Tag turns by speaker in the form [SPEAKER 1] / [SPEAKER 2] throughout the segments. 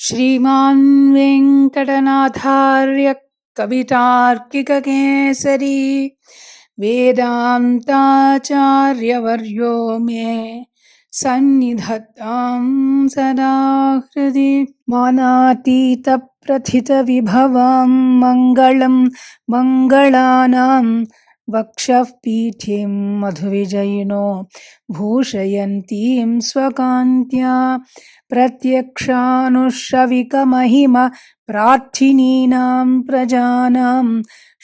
[SPEAKER 1] श्रीमान् वेङ्कटनाथार्य कवितार्किककेसरी वेदान्ताचार्यवर्यो मे सन्निधत्तां सदा हृदि। मानातीतप्रथितविभवां मङ्गलं मङ्गलानां वक्षः पीठीं मधुविजयिनो भूषयन्तीं स्वकान्त्या प्रत्यक्षानुश्रविकमहिम प्रार्थिनीनां प्रजानां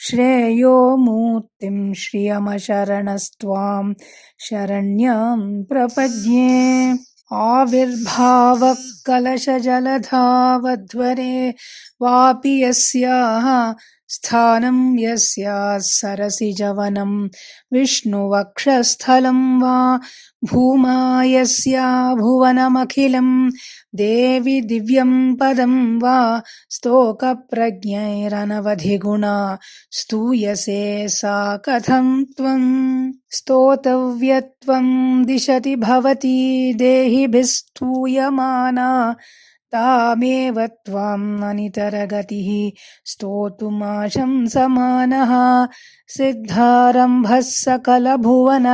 [SPEAKER 1] श्रेयो मूर्तिं श्रियमशरणस्त्वां शरण्यां प्रपद्ये। आविर्भावकलशजलधावध्वरे वापि यस्याः स्थानं यस्याः सरसिजवनं विष्णुवक्षस्थलं वा भूमा यस्या भुवनमखिलं देवि दिव्यं पदं वा स्तोकप्रज्ञैरनवधिगुणा स्तूयसे सा कथं त्वं स्तोतव्यत्वं दिशति भवती देहिभिः स्तूयमाना तामेव त्वां अनितरगतिः स्तोतुमाशंसमानः सिद्धारम्भः सकलभुवन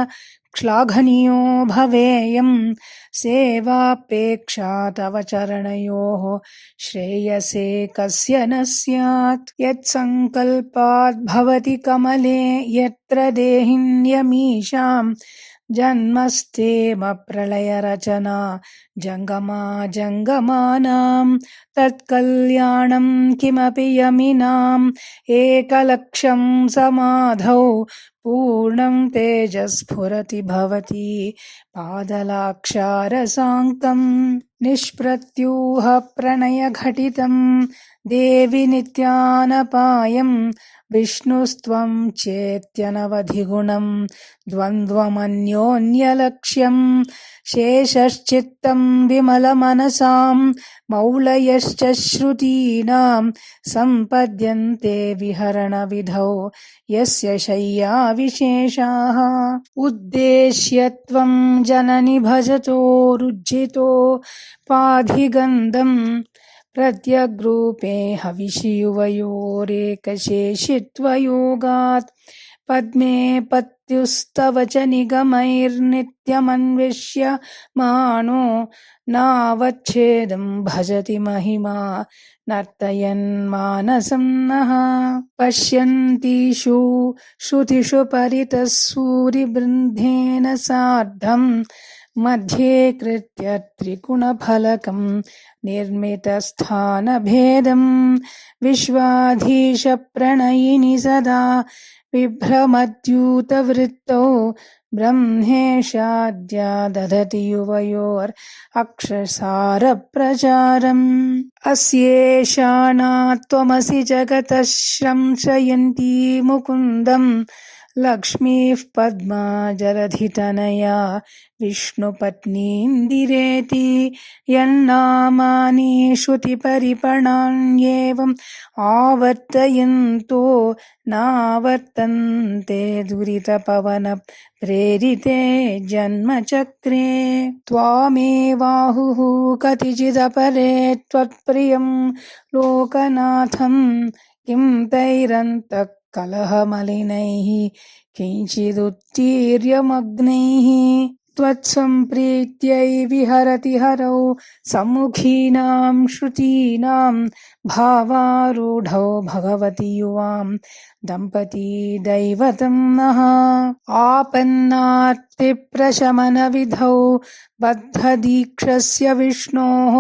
[SPEAKER 1] श्लाघनीयो भवेयं सेवापेक्षा तव चरणयोः श्रेयसे कस्य न स्यात्। यत्सङ्कल्पात् भवति कमले यत्र देहिन्यमीषां जन्मस्थेमप्रलयरचना जङ्गमा जङ्गमानां तत्कल्याणं किमपि यमिनाम् एकलक्ष्यं समाधौ पूर्णं तेजस्फुरति भवति पादलाक्षारसाङ्कं निष्प्रत्यूह प्रणयघटितं देवि नित्यानपायं विष्णुस्त्वं चेत्यनवधिगुणं द्वन्द्वमन्योन्यलक्ष्यं शेषश्चित्तं विमलमनसां मौलयश्च श्रुतीनां सम्पद्यन्ते विहरणविधौ यस्य शय्या विशेषाः। उद्देश्य त्वं जननि भजतो रुज्झितो पाधिगन्धं प्रत्यग्रूपे हविषि युवयोरेकशेषित्वयोगात् पद्मे पत्युस्तव च निगमैर्नित्यमन्विष्य मानो नावच्छेदं भजति महिमा नर्तयन्मानसं नः। पश्यन्तीषु श्रुतिषु परितः सूरिवृन्देन सार्धं मध्ये कृत्य त्रिगुणफलकं निर्मितस्थानभेदं विश्वाधीशप्रणयिनि सदा बिभ्रमद्यूतवृत्तौ ब्रह्मेशाद्या दधति युवयोरक्षसारप्रचारम्। अस्येषाणा त्वमसि जगतः श्रंसयन्ती मुकुन्दं लक्ष्मीः पद्मा जलधितनया विष्णुपत्नीन्दिरेति यन्नामानि श्रुतिपरिपणान्येवम् आवर्तयन्तो नावर्तन्ते दुरितपवन प्रेरिते जन्मचक्रे। त्वामेवाहुः कतिचिदपरे त्वत्प्रियं लोकनाथं किं तैरन्तः कलहमलिनैः किञ्चिदुत्तीर्यमग्नैः त्वत्सम्प्रीत्यै विहरति हरौ सम्मुखीनां श्रुतीनां भावारूढौ भगवति युवां दम्पती दैवतं नः। आपन्नार्तिप्रशमनविधौ बद्धदीक्षस्य विष्णोः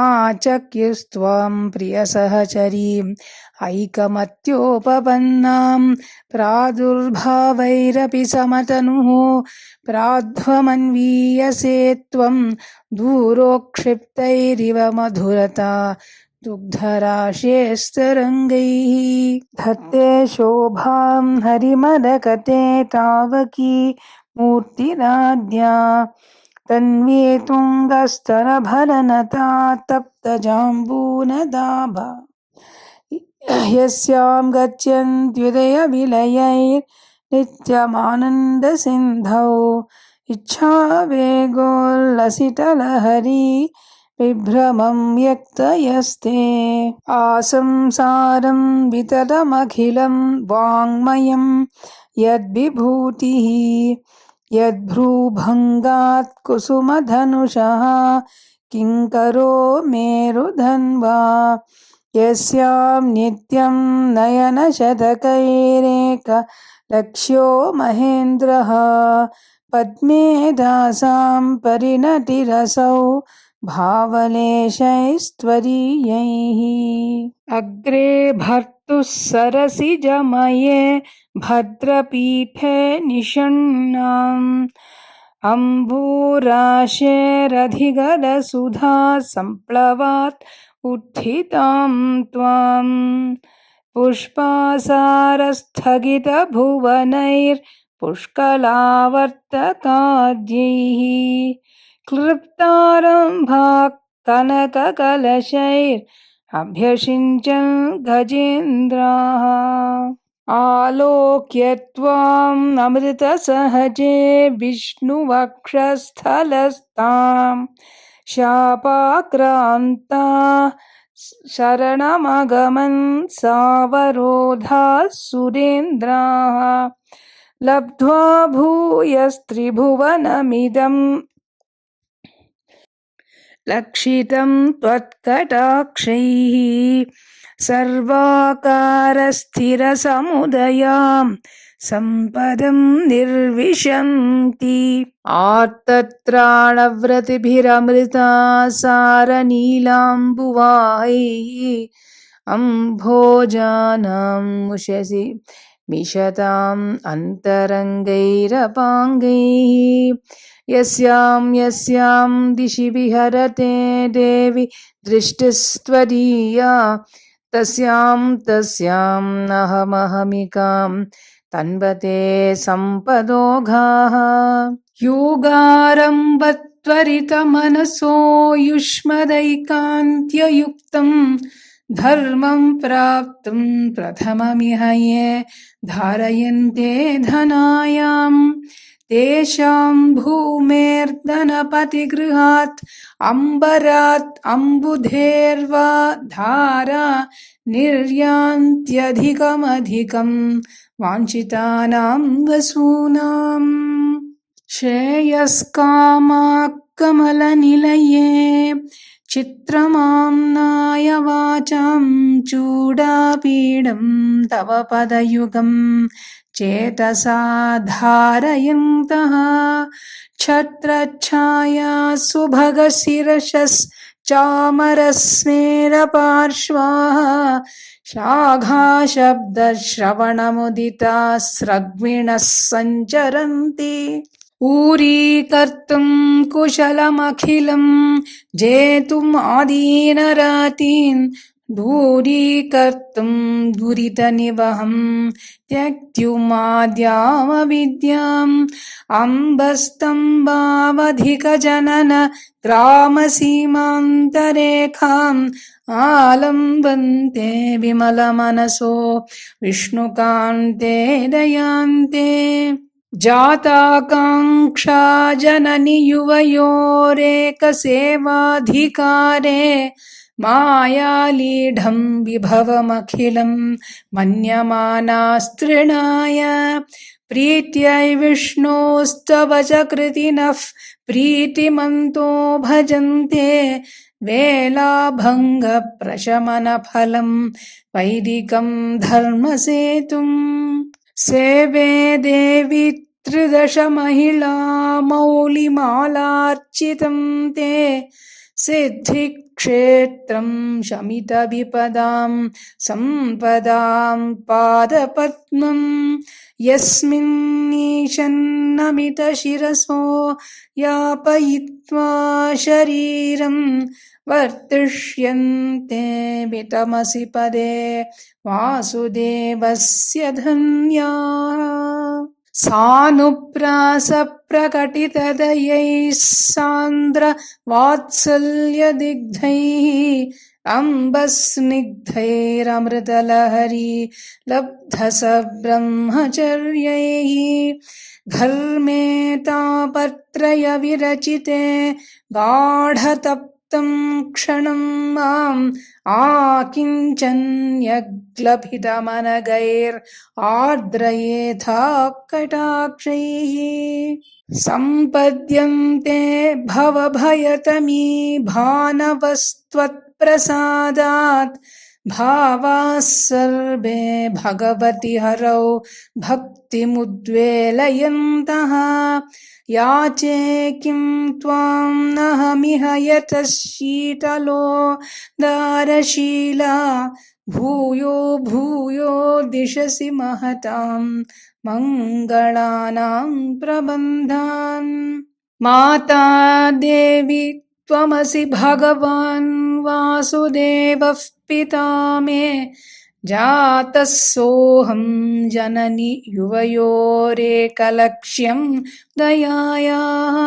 [SPEAKER 1] आचक्युस्त्वां प्रियसहचरीम् ऐकमत्योपपन्नां प्रादुर्भावैरपि समतनुः प्राध्वमन्वीयसे त्वं दूरोक्षिप्तैरिव मधुरता दुग्धराशेस्तरङ्गैः। धत्ते शोभां हरिमदकते तावकी मूर्तिराद्या तन्वी तुङ्गस्तनभरनता तप्तजाम्बूनदाभा यस्यां गच्छन्त्युदयविलयैर्नित्यमानन्दसिन्धौ इच्छावेगोल्लसितलहरी विभ्रमं व्यक्तयस्ते आसंसारं विततमखिलं वाङ्मयं यद्विभूतिः यद्भ्रूभङ्गात् कुसुमधनुषः किङ्करो मेरुधन्वा यस्यां नित्यं नयनशतकैरेकलक्ष्यो महेन्द्रः पद्मे दासां परिणतिरसौ भावलेशैस्त्वरीयैः अग्रे भर्तुः सरसिजमये भद्रपीठे निषण्णाम् अम्बुराशेरधिगदसुधा सम्प्लवात् उत्थितां त्वाम् पुष्पासारस्थगितभुवनैर्पुष्कलावर्तकाद्यैः क्लृप्तारम्भाः कनककलशैरभ्यषिञ्चन् गजेन्द्राः आलोक्य त्वाम् अमृतसहजे विष्णुवक्षस्थलस्ताम् शापाक्रान्ता शरणमगमन् सावरोधाः सुरेन्द्राः लब्ध्वा भूयस्त्रिभुवनमिदम् लक्षितं त्वत्कटाक्षैः सर्वाकारस्थिरसमुदयां सम्पदं निर्विशन्ति आर्तत्राणव्रतिभिरमृता सारनीलाम्बुवाहैः अम्भोजानां मुषसि मिषताम् अन्तरङ्गैरपाङ्गैः यस्यां दिशि विहरते देवि दृष्टिस्त्वदीया तस्यां अहमहमिकां तन्वते सम्पदोघाः योगारम्भत्वरितमनसो युष्मदैकान्त्ययुक्तं धर्मं प्राप्तुं प्रथममिह ये धारयन्ते धनायाम् तेषां भूमेर्धनपतिगृहात् अम्बरात् अम्बुधेर्वा धारा निर्यान्त्यधिकमधिकं वाञ्छितानां वसूनाम् श्रेयस्कामाः कमलनिलये चित्रमाम्नाय वाचां चूडापीडं तव पदयुगम् चेतसा धारयन्तः छत्रच्छाया सुभगशिरश्चामरस्मेरपार्श्वाः शाखाशब्दश्रवणमुदिताः स्रग्विणः सञ्चरन्ति ऊरीकर्तुं कुशलमखिलं जेतुम् आदीनरातीन् दूरीकर्तुं दुरितनिवहं त्यक्त्युमाद्यामविद्याम् अम्बस्तम्भावधिकजनन ग्रामसीमान्तरेखाम् आलम्बन्ते विमलमनसो विष्णुकान्ते दयान्ते जाताकाङ्क्षा जननि युवयोरेकसेवाधिकारे मायालीढं विभवमखिलं मन्यमानास्तृणाय प्रीत्यै विष्णोस्तव च कृतिनः प्रीतिमन्तो भजन्ते वेलाभङ्गप्रशमनफलं वैदिकं धर्मसेतुम् सेवे देवी त्रिदश महिला मौलिमालार्चितं ते सिद्धिक्षेत्रं शमितविपदां सम्पदां पादपद्मं यस्मिन्नीशन्नमितशिरसो यापयित्वा शरीरं वर्तिष्यन्ते वितमसि पदे वासुदेवस्य धन्याः सानुप्रासप्रकटितदयैः सान्द्रवात्सल्यदिग्धैः अम्बस्निग्धैरमृतलहरी लब्धसब्रह्मचर्यैः घर्मे तापत्रयविरचिते गाढतप्ते तं क्षणं माम् आकिञ्चन्यग्लभितमनगैर्आर्द्रयेथा कटाक्षैः सम्पद्यन्ते भवभयतमी भानवस्त्वत्प्रसादात् भावाः सर्वे भगवति हरौ भक्तिमुद्वेलयन्तः याचे किं त्वां नहमिह यतः शीतलो दारशीला भूयो भूयो दिशसि महतां मङ्गलानां प्रबन्धान् माता देवी त्वमसि भगवान् वासुदेवः पिता मे जातः सोऽहं जननि युवयोरेकलक्ष्यं दयायाः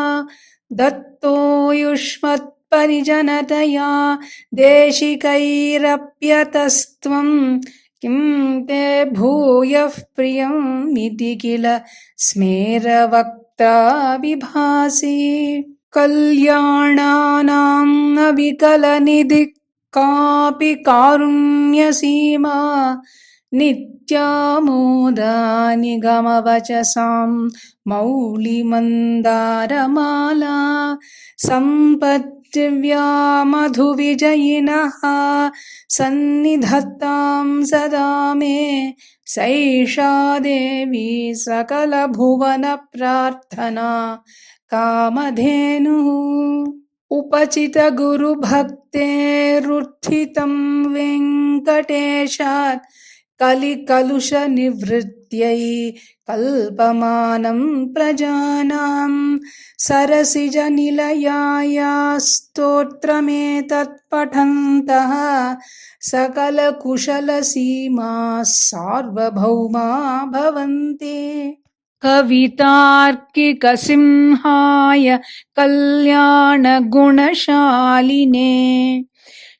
[SPEAKER 1] दत्तो युष्मत्परिजनतया देशिकैरप्यतस्त्वं किं ते भूयः प्रियमिति किल स्मेरवक्ता विभासि कल्याणानाम् अविकलनिधिः कापि कारुण्यसीमा नित्यामोदा निगमवचसां मौलिमन्दारमाला सम्पद्दिव्या मधुविजयिनः सन्निधत्तां सदा मे सैषा देवी सकलभुवनप्रार्थना कामधेनुः उपचितगुरुभक्तेरुत्थितं वेङ्कटेशात् कलिकलुषनिवृत्त्यै कल्पमानं प्रजानां सरसिजनिलयाया स्तोत्रमेतत् पठन्तः सकलकुशलसीमाः सार्वभौमा भवन्ति कवितार्किकसिंहाय कल्याणगुणशालिने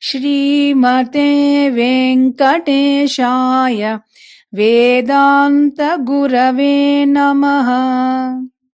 [SPEAKER 1] श्रीमते वेङ्कटेशाय वेदान्तगुरवे नमः।